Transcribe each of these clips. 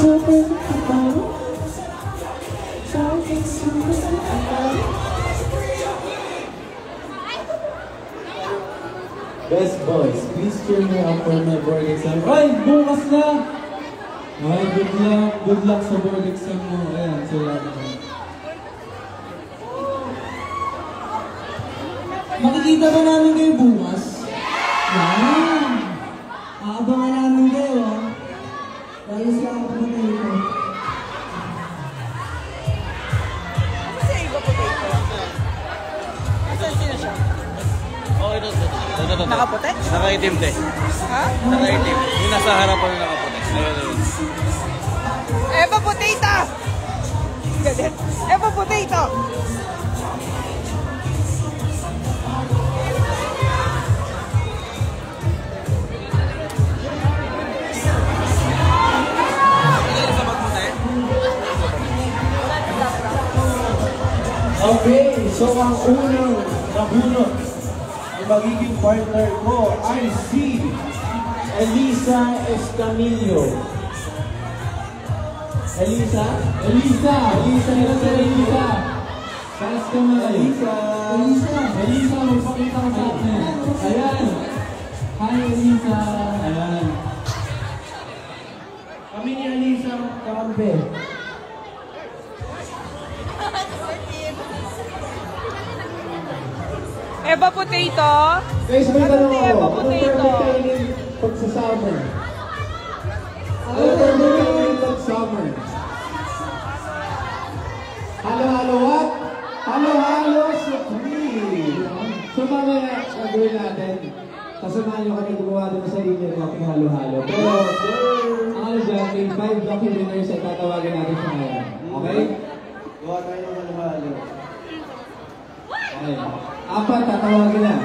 Best boys, please cheer me up for my board exam. Ay, bukas na! Ay, good luck sa board exam mo. Ayan, sila na. Makikita ba namin kayo bukas? Yan! Aabangan namin kayo, ha? Dahil sa ako na kayo. Ano siya iba po dito? Asan sino siya? Oh, ito. Nakaputi? Nakaitim, te. Ha? Nakaitim. Yung nasa harapan na nakaputi. Ayun. Eva Potato! Galit. Eva Potato! Okay, so ang unang nabunot ay magiging partner ko ay si Elisa Escamillo. Elisa, taas ka na. Elisa, magpakita ka sa akin. Ayan. Hi, Elisa. Ayan. Kami ni Elisa, kakampi. Eva Potato? Guys, may tanong ako. Eva Anong Potato? perfect timing pag sa summer? Anong perfect timing pag summer? Halo-halo what? Halo-halo sa tree. So mamaya, gagawin natin. Kasamahan nyo kami gumawa din sa inyo ng ating halo-halo. Pero, ang ano dyan, may 5 lucky winners at tatawagin natin siya ngayon. Okay? Gawa tayo ng halo-halo. Okay. 4, tatawagin na.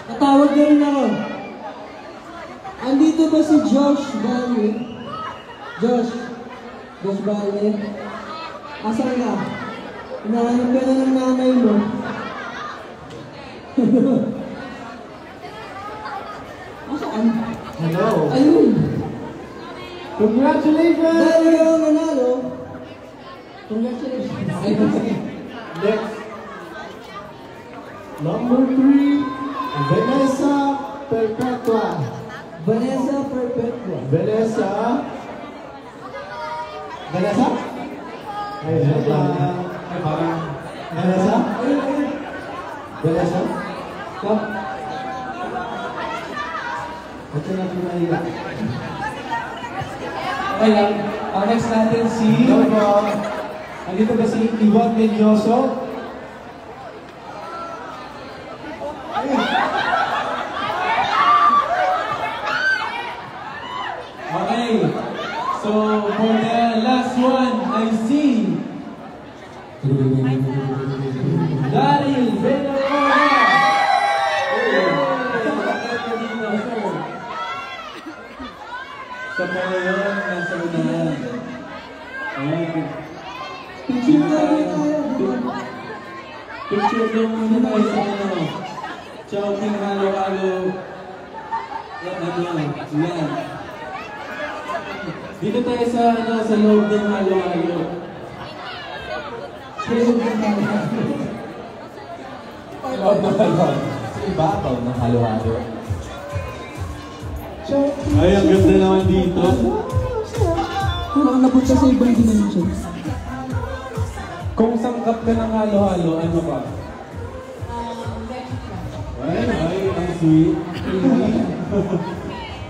Tatawag na rin ako. Andito ba si Josh Valle? Josh Valle? Asan ka? Hinahanap ka na ng nanay mo. Asaan? Hello. Ayun! Congratulations! Dahil kayo nanalo. Congratulations. Next. Number 3, Vanessa Perpetua. Vanessa Perpetua. Vanessa? Ay, parang Vanessa? Vanessa? Come. Ito na pinahila. Okay lang. Ang next natin si... Andito ba si Iwan Menyoso? Okay. So, for the last one, I see Daryl Benarona. Sa mga yun, nasa unahan. Picture daw muna tayo sa ano. Chowking halo-halo. Yan. Dito tayo sa sa loob ng halo-halo. Sa loob ng halo-halo. Sa ibabaw ng halo-halo. Ay, ang ganda naman dito. Parang napunta sa ibang dimension. Kung sangkap ka ng halo-halo, ano ba? Ay, ang sweet.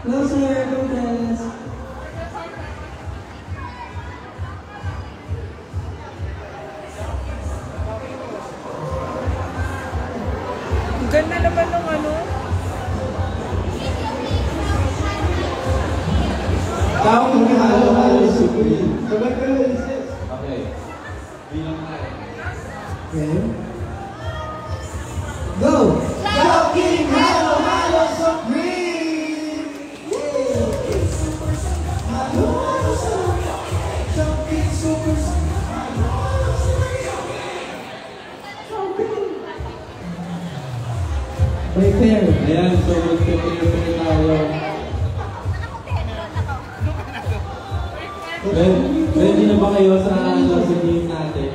Hello, sir. Congrats. Ganda naman ng ano. Tawag ng halo-halo supreme. Sabay ka na isis. Okay. Bilang tayo. Okay. Go! Tawagin halo-halo supreme! Halo-halo supreme! Tawagin super halo-halo supreme! Prepare. Ayan, so mag-prepare tayo. Ready na ba kayo sa game natin?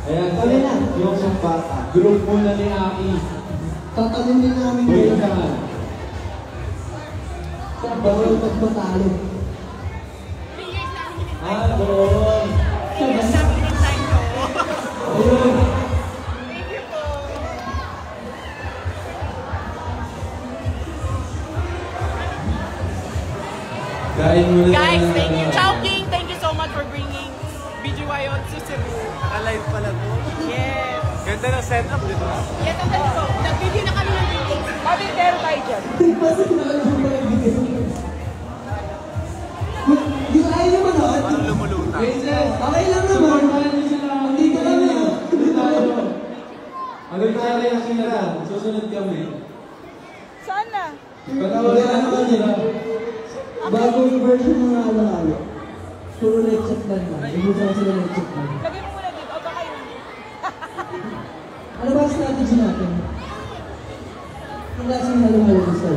Ayan, Kami na. yung siyang bata. Group muna ni Aki. Tatalin din namin Wait yun. naman. Bawal pagpatalo. Doon. Sabi ng time ko. Ayun. Thank you po. Kain muna Guys, tayo. thank you. Chowking, thank you so much for bringing BGY on to Cebu. Naka-live pala to. Yes. Ganda ng setup, di ba? Yes, ang dali ko. Nag-video na kami ng video. Sabi, pero tayo dyan. Kasi nakalimutan ko yung video. Di ko ayaw naman ako. Parang lumulutang. Rachel, Okay lang naman. supportahan niyo sila. Hindi ka lang na. Hindi tayo. Hanggang tayo kay Akira. Susunod kami. Sana. Patawagan naman nila. Bagong version ng halo-halo. Puro lechet lang na. Ibusan sila lechet lang. Lagay mo muna dito. O baka yun. Ano ba ang strategy natin? Ang lasang halo-halo gusto.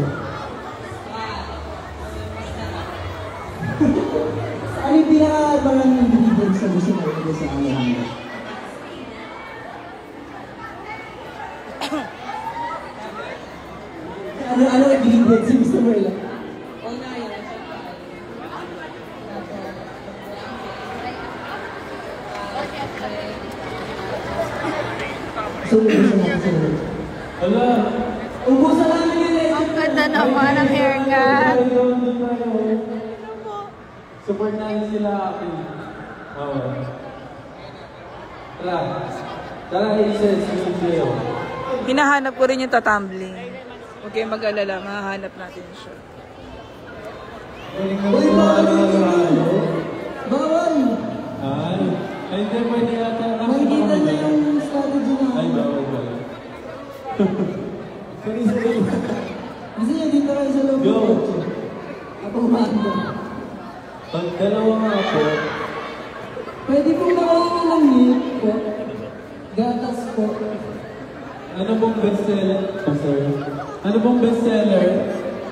Ano yung pinaka-barang ingredients na gusto mo ilagay sa halo-halo? Ano ingredients yung gusto mo ilagay? So, ubusan natin sa ulit. Hala. Ubusan namin yun eh! Ang ganda naman ang haircut. Support natin sila Aki. Oo. Tara. Tara, Hazel. Susunod kayo. Hinahanap ko rin yung tatumbling. Huwag kayong mag-alala. Mahahanap natin siya. Uy, bawal yun! Bawal! Ay. Ay, hindi pwede yata. Makikita niya yung strategy na. Ay, bawal. Gusto niya dito kayo sa loob. Go. Ako umanda. Pag dalawa nga po, Pwede pong makahingi ng milk po. Gatas po. ano pong bestseller? Oh, sorry. Ano pong bestseller?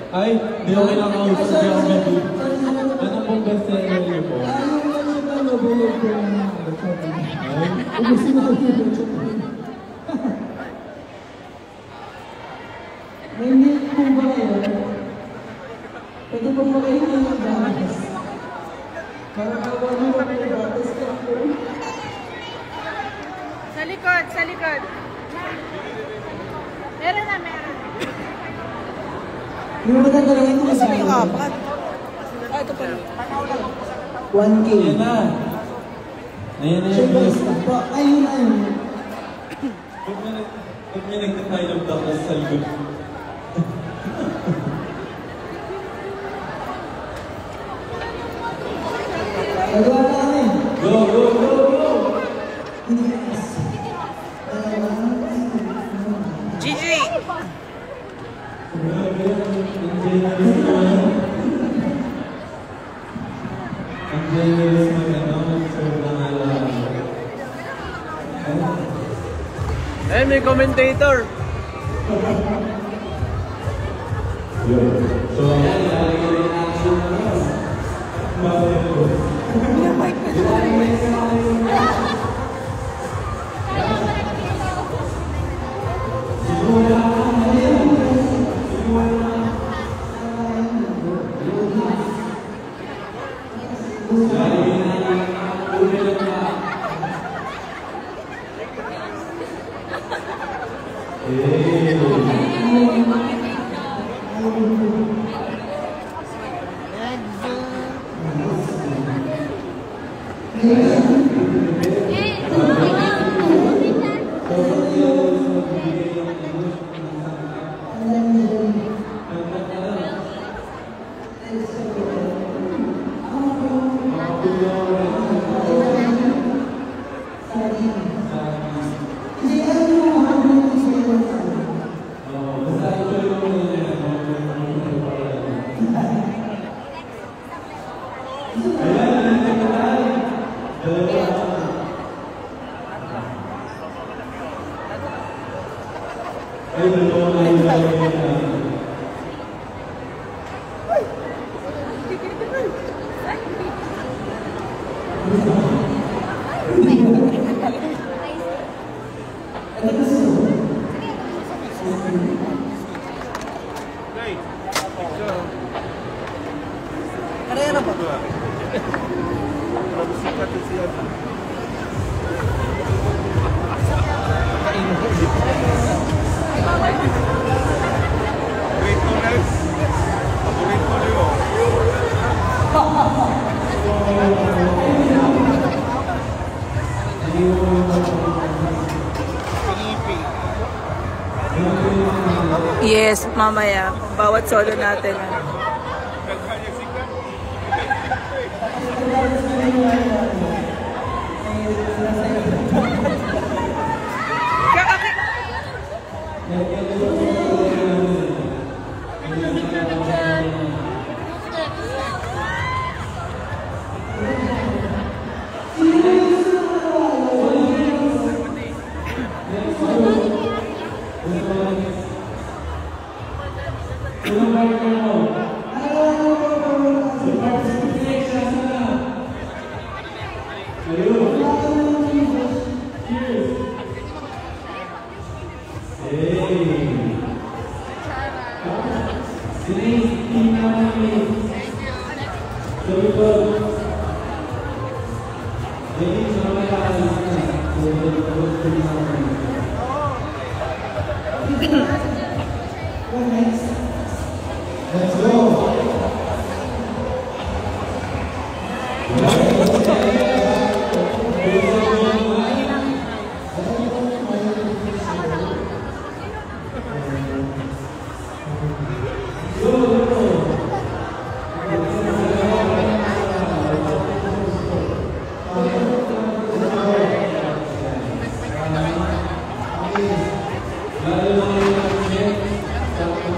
Ay, di ako kinakausap si Ahmed. Ano pong bestseller niyo po? Ayaw lang siya na nabulog po ng mga Ay, ubusin na yun. May milk po ba kayo? Pwede pong makahingi ng gatas. Para kawan mo ng gatas ka po. Sa likod, sa likod. Meron na, meron. Hindi mo matatalangan ko kasi. Ah, ito pala. 1K. ayan na. Ayan na yung Siyempre, list. ayun na yun. Huwag may nagtatay ng dakas sa likod. Nagawa na kami. Go, go, go, go! Yes. Gigi! Grabe, ang generous naman. Ang generous mag-serve ng halo-halo. Eh, may commentator. So, ayan, lalagyan rin action naman. Bakit po? Ito kasi Karera ba? Yes, mamaya. Bawat solo natin. Let's go!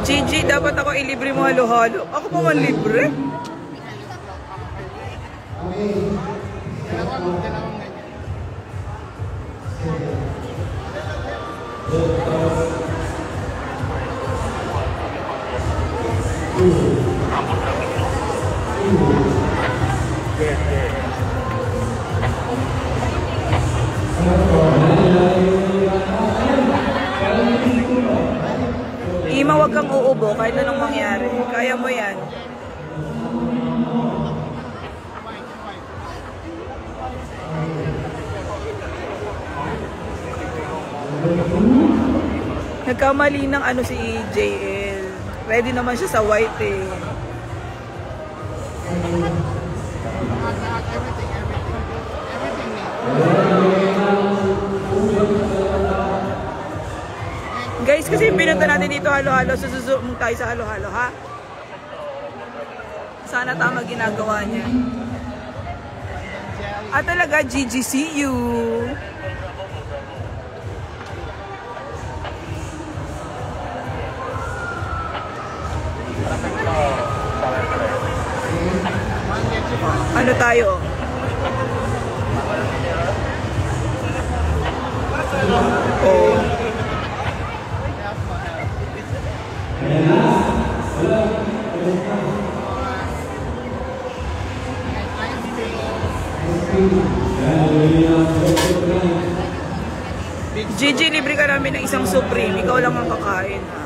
Gigi, dapat ako ilibre mo halo-halo. Ako pa man libre. Ima, wag kang uubo kahit anong mangyari. Kaya mo yan. Nagkamali ng ano si JL. Ready naman siya sa white eh. Guys, kasi pinunta natin dito halo-halo, susuzoom tayo sa halo-halo, ha? Sana tama ginagawa niya. At talaga, Gigi, see you! Ano tayo? Oh. Gigi, libre ka namin ng isang Supreme. Ikaw lang ang kakain, ha?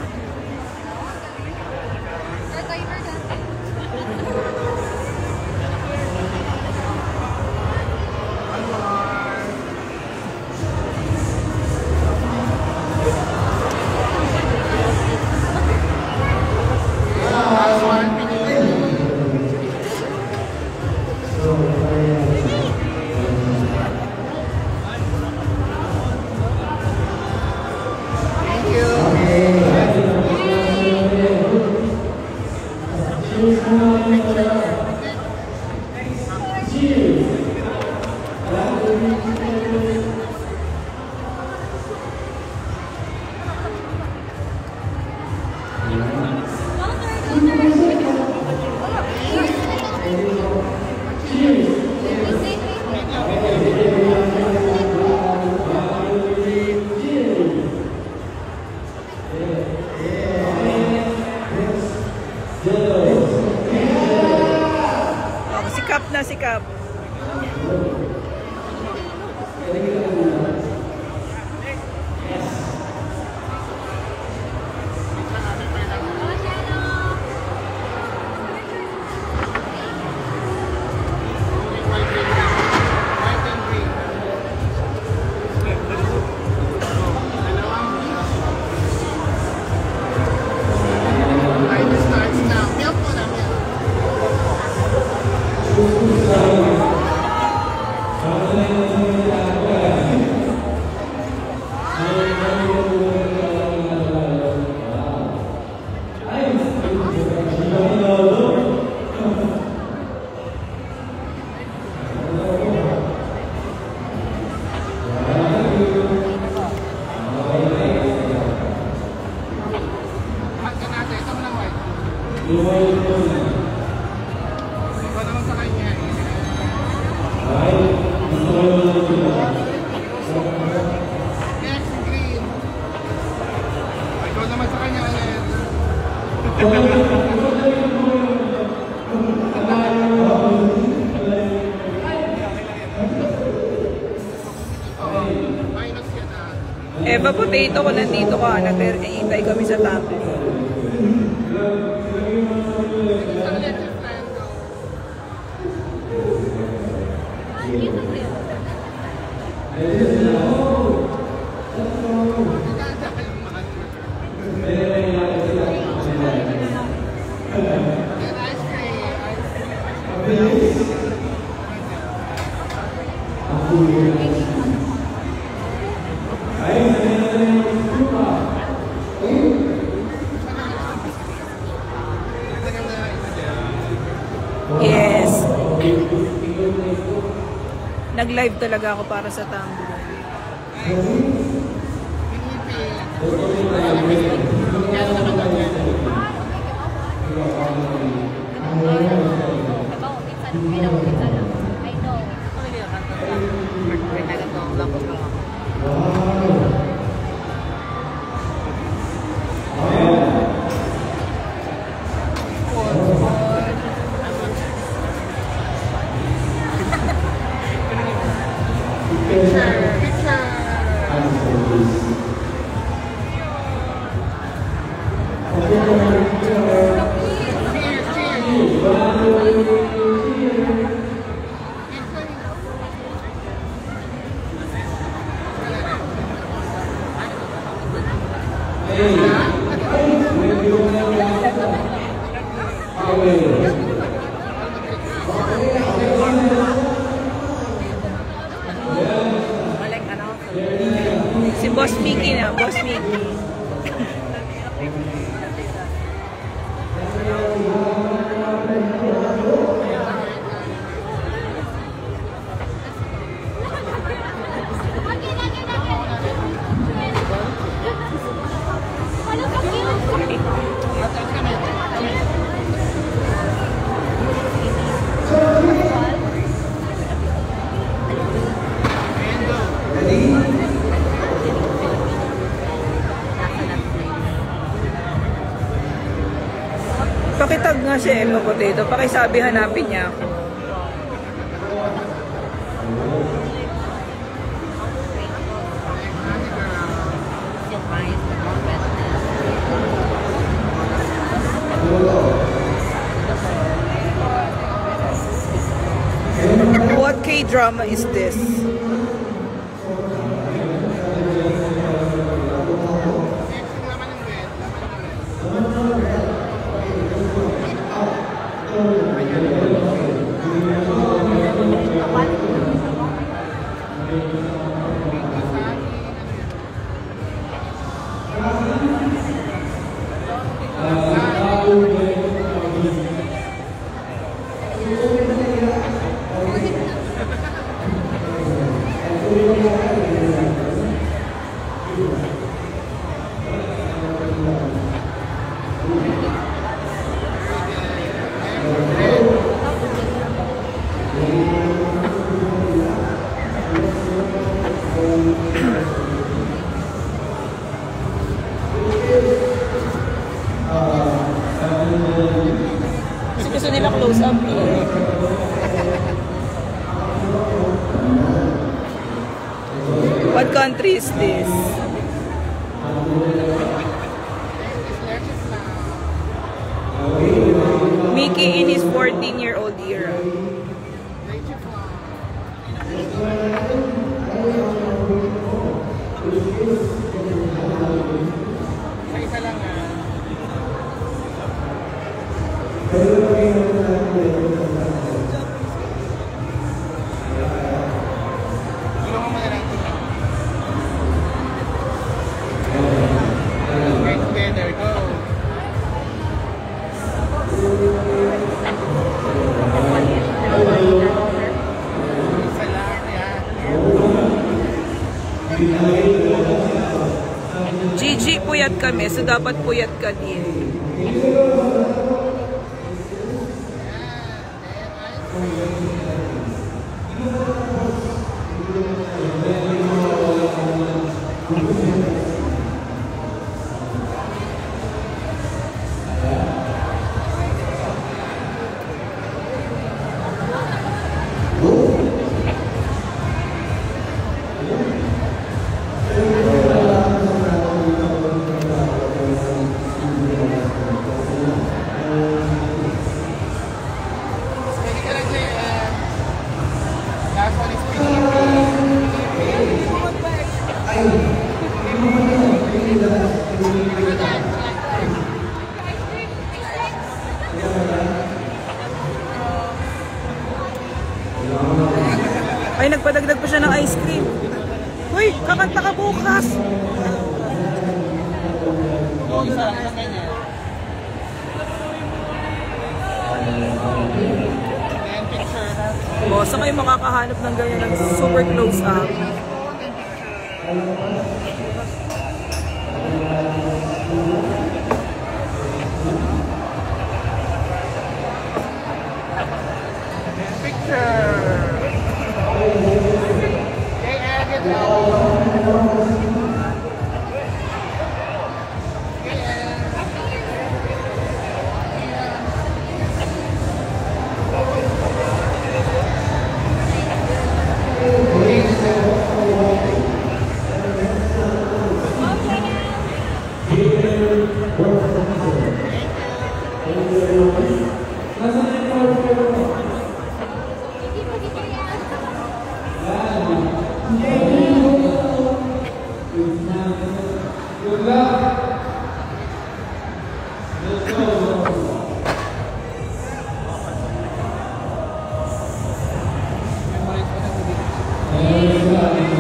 Sikap na sikap. Eva Potato, kung nandito ka, nag-hintay kami sa tabi. Yes. Nag-live talaga ako para sa Tambo. Si Boss Mickey na, Boss Mickey. Pakitag nga si Eva Potato. Pakisabi hanapin niya ako. What K-drama is this? Gusto nila close up. What country is this? Mickey in his 14-year-old era. Gigi, puyat kami, so dapat puyat ka din. Ay, nagpadagdag pa siya ng ice cream. Uy, kakanta ka bukas. Saan kayo makakahanap ng ganyan ng super close up?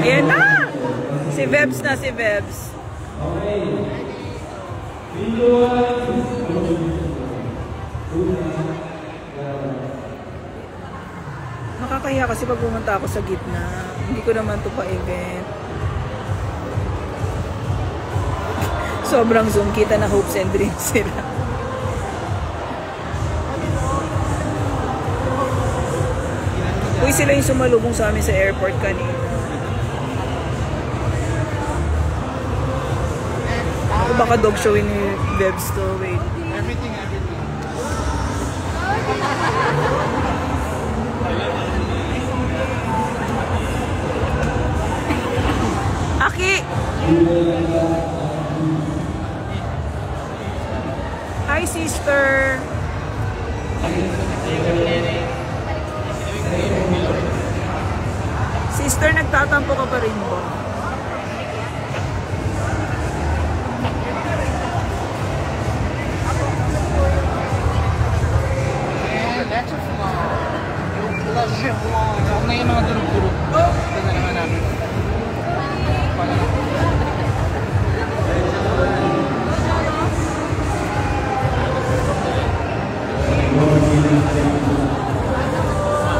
Ayan na! Si Vebs na, si Vebs. Nakakahiya kasi pag pumunta ako sa gitna. Hindi ko naman ito pa-event. Sobrang zoom. Kita na hopes and dreams sila. Uy, sila yung sumalubong sa amin sa airport kanina. Ako baka dog showin ni Bebs to. Wait. Everything. Aki! Hi, sister! Sister, nagtatampo ka pa rin ba? That's a flaw. That's a flaw. Huwag na yung mga durug-durug. Ito na naman namin.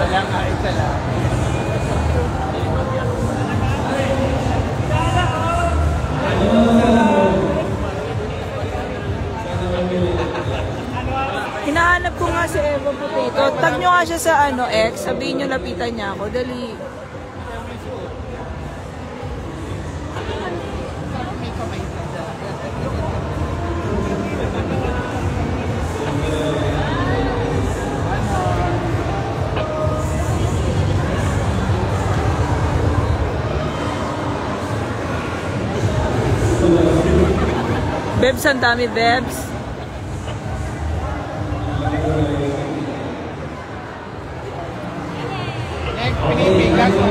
Walang kahit sa lang. Hinahanap ko nga si Eva Potato. Tag nyo nga siya sa X. Sabihin nyo lapitan niya ako. Dali. Bebs, ang dami, Bebs. Next, pinipigan ko.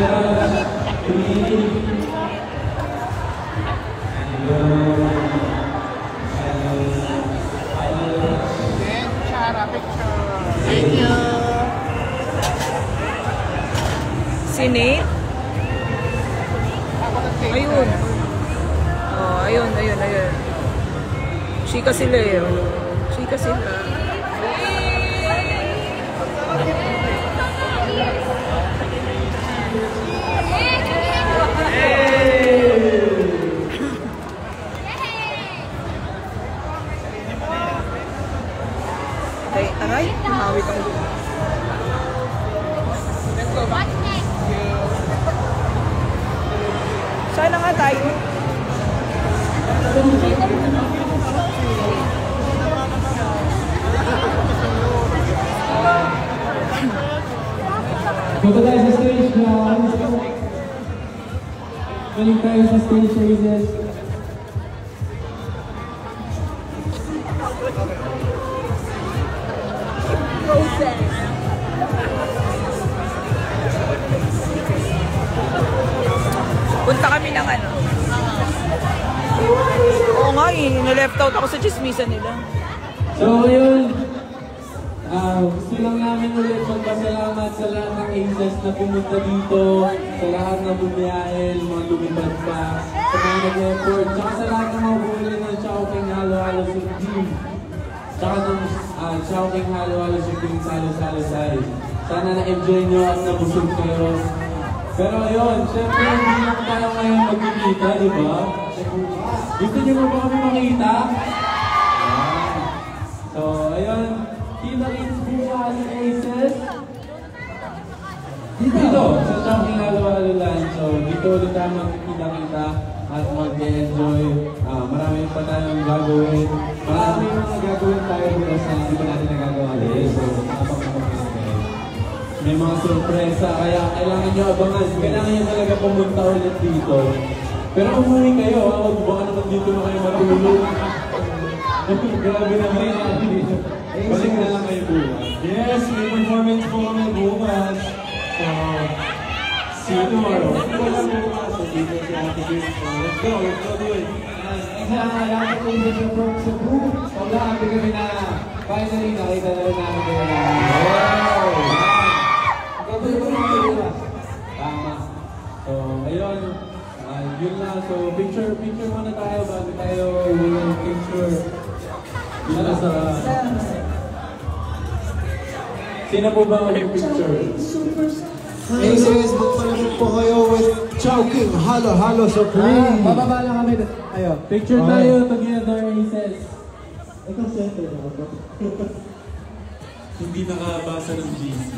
Then, Chara, picture. Thank you. Si Nate? Ako na take. Ayun. Oh, ayun. Chika sila eh. Chika sila. Ay, aray. Mahawit ang lupa. Let's go back. Saan na nga tayo? Punta tayo sa stage na. Balik tayo sa stage races. Punta kami ng ano. Oo nga eh, na-left out ako sa chismisan nila. So yun, gusto lang namin ulit magpasalamat sa lahat ng aces na pumunta dito, sa lahat ng bumiyahin, mga lumipad pa, sa mga nag-effort, tsaka sa lahat ng mga bumili ng Chowking Halo-Halo Supreme, tsaka ng Chowking Halo-Halo Supreme Salo-Salo-Sai. Sana na-enjoy nyo at nabusog kayo. Pero yun, syempre hindi lang tayo ngayon magkikita, di ba? Gusto nyo ba kami makita? So, ayun, kita-kits bukas aces. Dito, sa Chowking Halo-Halo Land. So, dito ulit tayo magkikita-kita at mag-enjoy. Marami pa tayong gagawin. Marami mga gagawin tayo bukas na hindi pa natin nagagawa din. So, napakamakas kayo. May mga sorpresa, kaya kailangan nyo abangan. Kailangan nyo talaga pumunta ulit dito. Pero umuwi kayo, huwag baka naman dito na kayo matulog. Grabe naman. Balik na lang kayo bukas. Yes, may performance po kami bukas. So, see you tomorrow. Wala bukas. So, dito si Ate Kim. So, let's go do it. Isa, lahat po sa group. So, lahat kami na finally nakita na rin namin kayo na. Tama. So, ayun. Yun lang. So, picture muna tayo bago tayo picture. Yun lang sa... Sino po ba yung picture? Aces, magpalabog po kayo with Chowking Halo-Halo Supreme. Bababa lang kami. Ayo. Picture tayo together, Aces. Ikaw center na ako. Hindi nakabasa ng GC.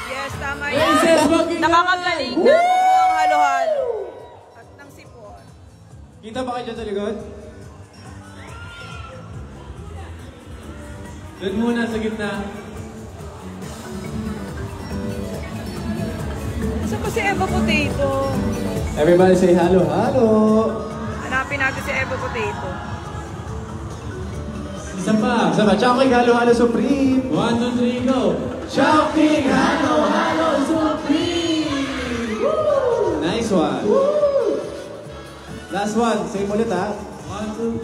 Yes, tama yan. Nakakagaling na po ang halo-halo. At ng sipon. Kita ba kayo dyan sa likod? Doon muna sa gitna. Saan ba si Eva Potato? Everybody say halo, halo! Hanapin natin si Eva Potato. Isa pa. Chowking Halo-Halo Supreme! 1, 2, 3, go! Chowking Halo-Halo Supreme! Woo! Nice one! Woo! Last one. Same ulit ha. 1, 2,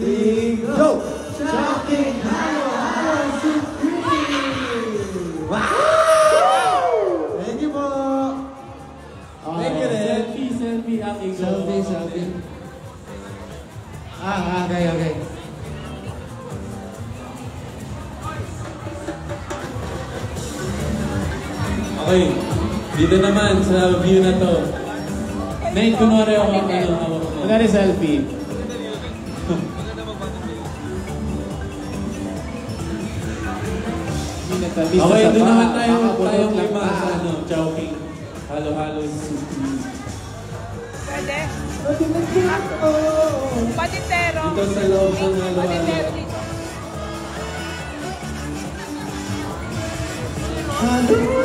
3, go! Chowking Halo-Halo Supreme! Wow! Thank you po! Thank you rin. Selfie, aking go. Selfie. Okay. Okay, dito naman sa view na to. Nate, kunwari ako ang hawak mo. Wala rin selfie. Okay, doon naman tayong lima sa Chowking Halo-Halo Supreme. Pwede? Patintero. Dito sa loob ng Halo-Halo. Patintero dito. Halo!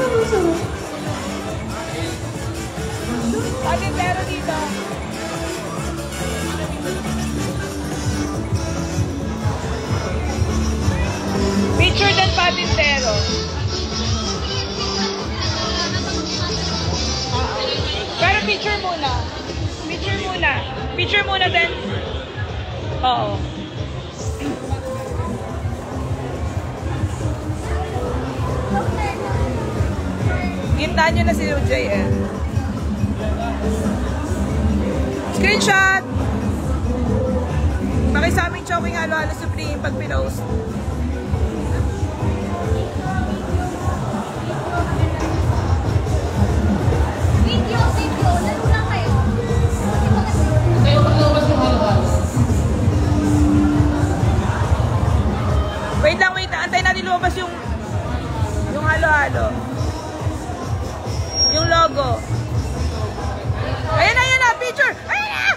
Picture muna din. Oo. Gintaan nyo na si JN. Screenshot! Pakisaming Chowing Halo-Halo Supreme pag pinost. Video. Lalo lang kayo. Kayo maglabas yung halo-halo. Wait lang. Antay natin lumabas yung halo-halo. Yung logo. Ayan na, picture! Ayan na!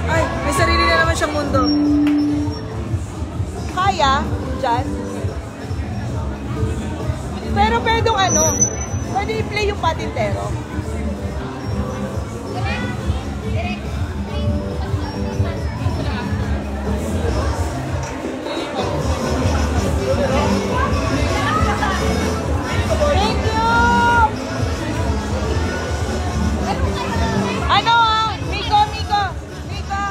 Ay, may sarili na naman siyang mundo. Kaya? Diyan? Pero pwedeng pwede i-play yung patintero. Thank you! Miko!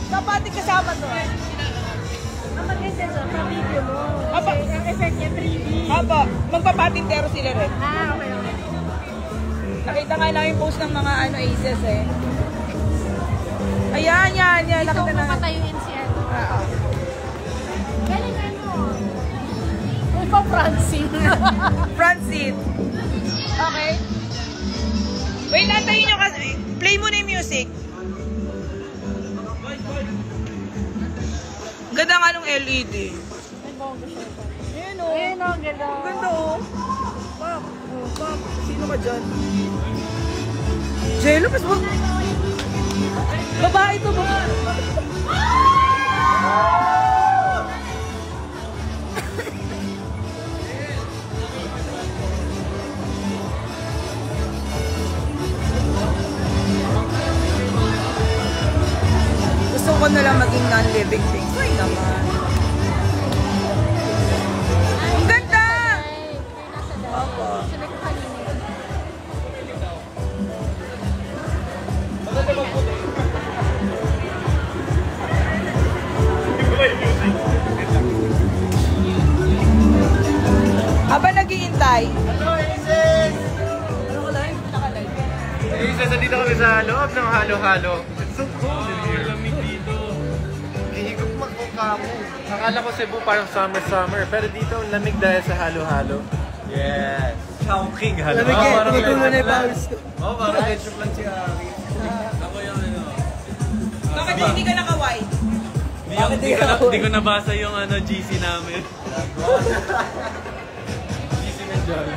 Kapatid kasama to. Ang maganda sa video mo. Apa. Kasi ang effect niya 3D. Aba, magpapatintero sila rin. Okay. Nakita nga lang yung post ng mga aces eh. Ayan. Ito, Nakita na. papatayuin si ano. Oo. Galing Uy, pa-prancing. Front seat. Okay. Wait, antayin nyo kasi. Play mo na yung music. Ganda nga nung LED. Ayan o. Ayun o, ganda. Ganda o. Pop. Sino ka dyan? Jello, pas mo. Babae to ba? Gusto ko na lang maging non-living things. Ay naman. Ang ganda! Nasa daw. Sa nagkakalinis. Habang nag-iintay. Hello, Isis! Isis, nandito kami sa loob ng halo-halo. It's so cold in here. Lamig dito. Hihigop magmukha mo. Akala ko Cebu parang summer. Pero dito ang lamig dahil sa halo-halo. Yes. Chowking halo. Lamig eh, tumutulo na yung pawis ko. Oo, parang ketchup lang si Ari. Ako yung ano. Bakit hindi ka naka-white? Hindi ko nabasa yung GC namin. GC na John.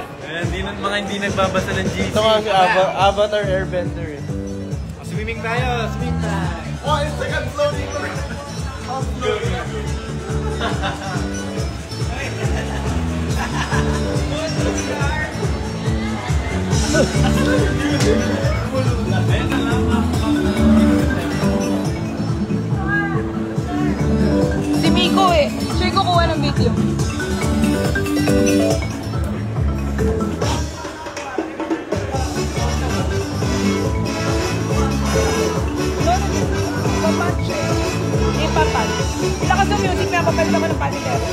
Mga hindi nagbabasa ng GC. Ito nga si Avatar Airbender eh. Swimming tayo! Swim time! Oh, it's like I'm floating! I'm floating! Si Miko eh. Siya yung kukuha ng video. Papunch eh. Ipapunch. Ilakas ng music na papunch naman ng panitero.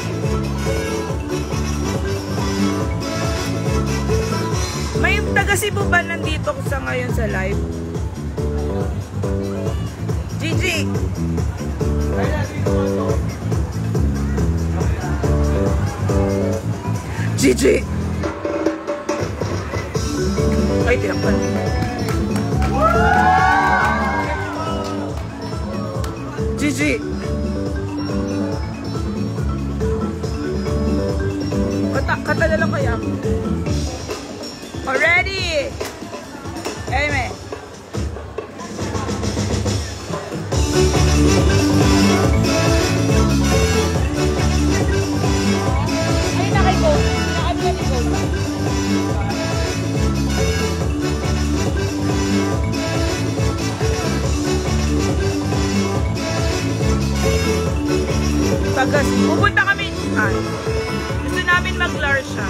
May taga Cebu ba nandito sa ngayon sa live? Gigi! Gigi! Ay, tinakpan. Gigi! Kata na lang kaya. Already! Amen. Ay, nakay-go. Naka-ano na ni-go. Tagas. Pupunta kami namin mag-Larsha.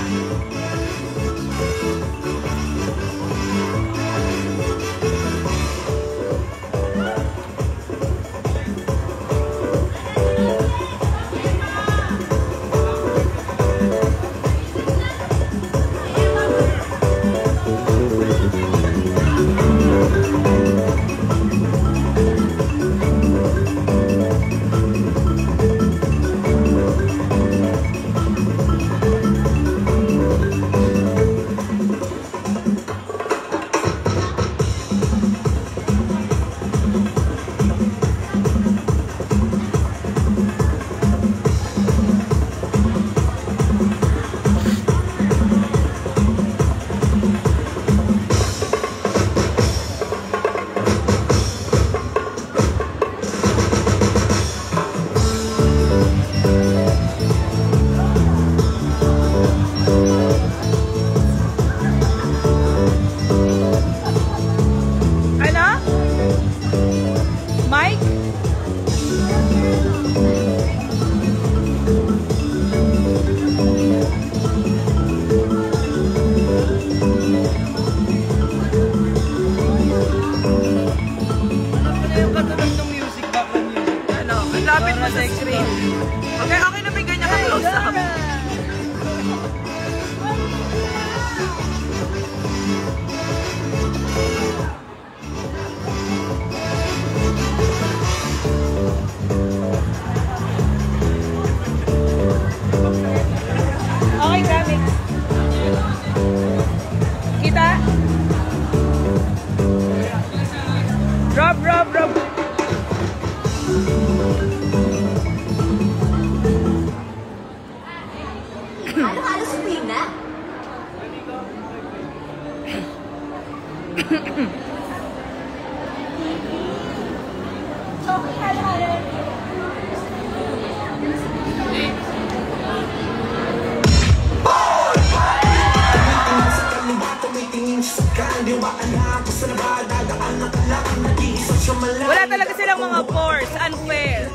Wala talaga silang mga force. Unfair.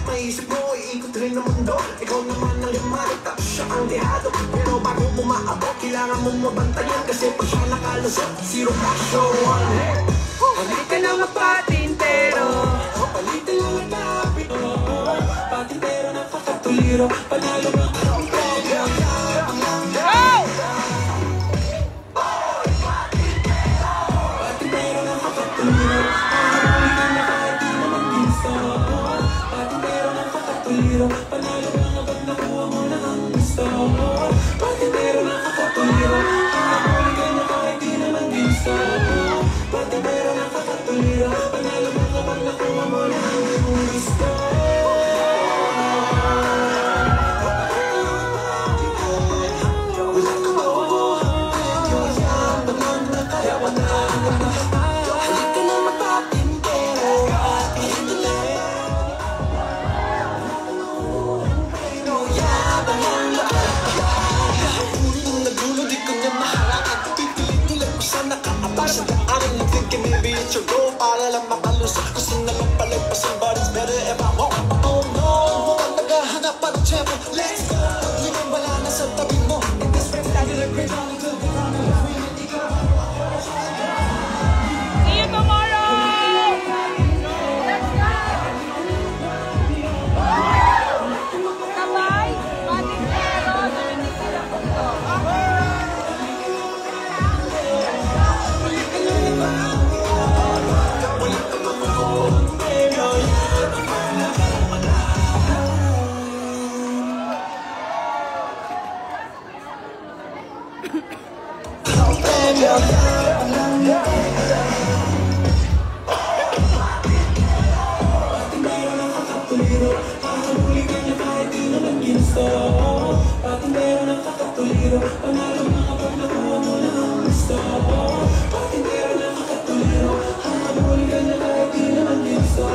Maisip mo, iikot rin ang mundo. Ikaw naman ang limarita, siya ang dehado. Pero bago bumaabot, kailangan mong mabantayan. Kasi pag siya nakalusot, zero passion. Halika na magpatintero, palitin lang ang tapit. Patintero na pakatuliro, panalo ng program. Patintero na pakatuliro, panalo na kahit di naman gusto. Patintero na pakatuliro, panalo na kapag nakuha mo na ang gusto. Patintero na pakatuliro, panalo na kahit di naman gusto. Patintero na pakatuliro, panalo na kapag nakuha mo na ang gusto. Para lang makalusot, gusto na lang palagpasan, but it's better if I won't. Oh no, mukhang naghahanap pa ng tiyempo. Let's go, limang wala na sa tabi mo. In this spectacular great all the good See you tomorrow! Sabay, patintero, Patintero na kakatuliro, panalo na kapag nakuha mo na ang gusto. Patintero na kakatuliro, habulin ka na kahit di naman gusto.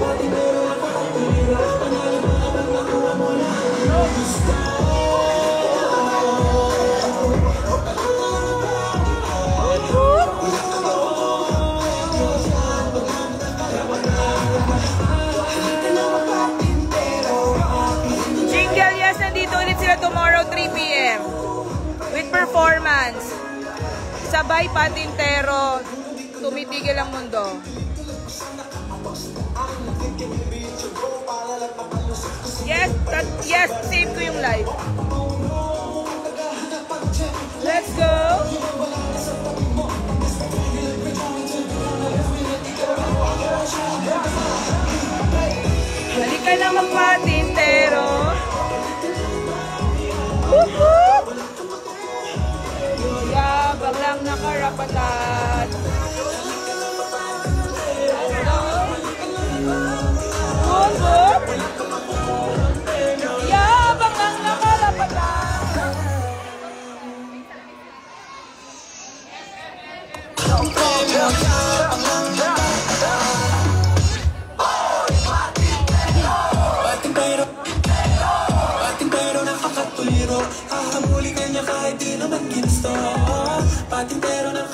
Patintero na kakatuliro, panalo na kapag nakuha mo na ang gusto. 3 p.m. with performance. Sabay patintero, tumitigil ang mundo. Yes, save ko yung live. Let's go! Halika na magpatintero. Woohoo! Yabang lang nakarapatan. Woohoo! Yabang lang nakarapatan.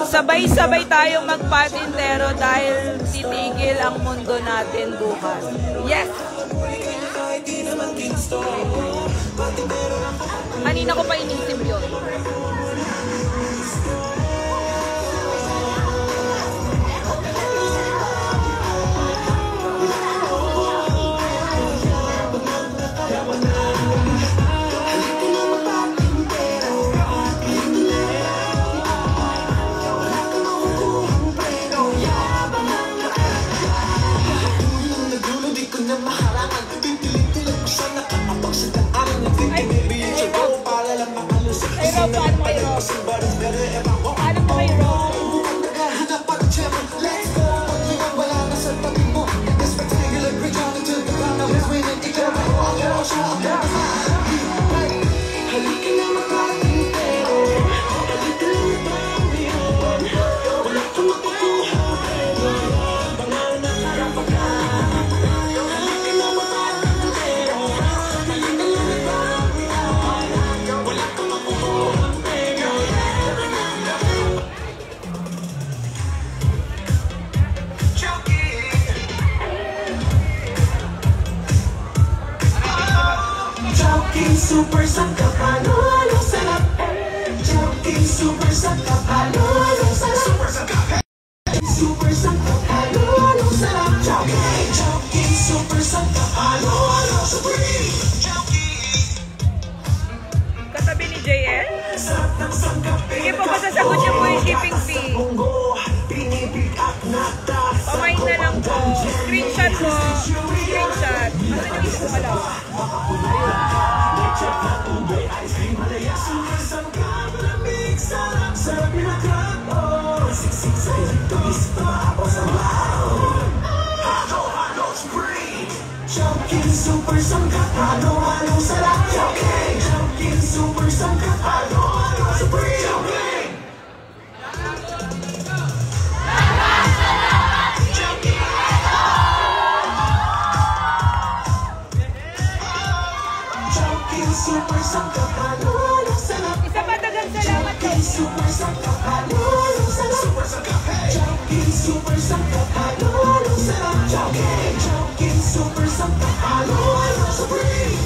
Sabay-sabay tayong magpatintero dahil titigil ang mundo natin bukas. Yes! Kanina ko pa inisip yun. Super sangkap, halo-halo sarap. Joking super sangkap, halo-halo sarap. Super sangkap, halo-halo sarap. Joking super sangkap, halo-halo supreme. Katabi ni JL? Sige po, masasagot niyo po yung shipping fee. Pamain na lang po. Screenshot po. Screenshot. Ano yung isa ko lang? Joking super sangkap, halo-halo sarap. Joking super sangkap, halo-halo supreme. Super sangkap, halo-halo sarap. Isa pa, dagang salamat po. Super sangkap, halo-halo sarap. Super sangkap, Joking super sangkap, halo-halo sarap. Joking super sangkap, halo-halo supreme.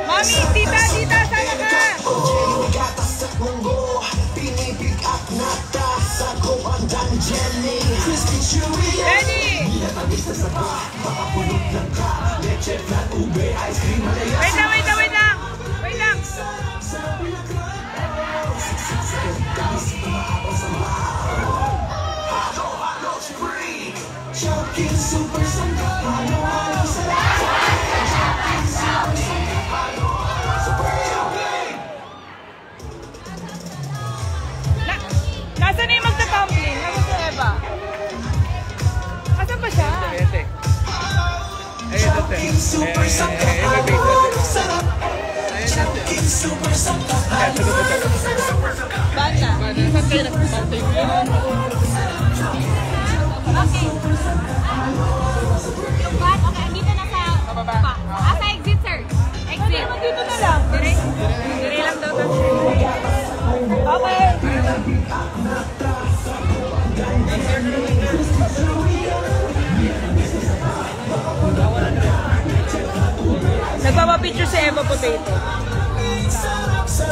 Mami, tita, sama ka. Gatas at munggo, pinipig at nata, sago, pandan, jelly, crispy, chewy, Ready? Wait lang. Joking super sangkap, halo-halo sarap. Nasaan na yung magta-tumbling? Nasaan si Eva? Asan ba siya? Joking super sangkap, halo-halo sarap. Joking super sangkap, halo-halo sarap. Banda. Okay. Yung bag, okay, andito na sa baba. Sa exit, sir. Exit. Dito na lang. Dire lang daw tayo. Okay. picture si Eva Potato. Sarap sa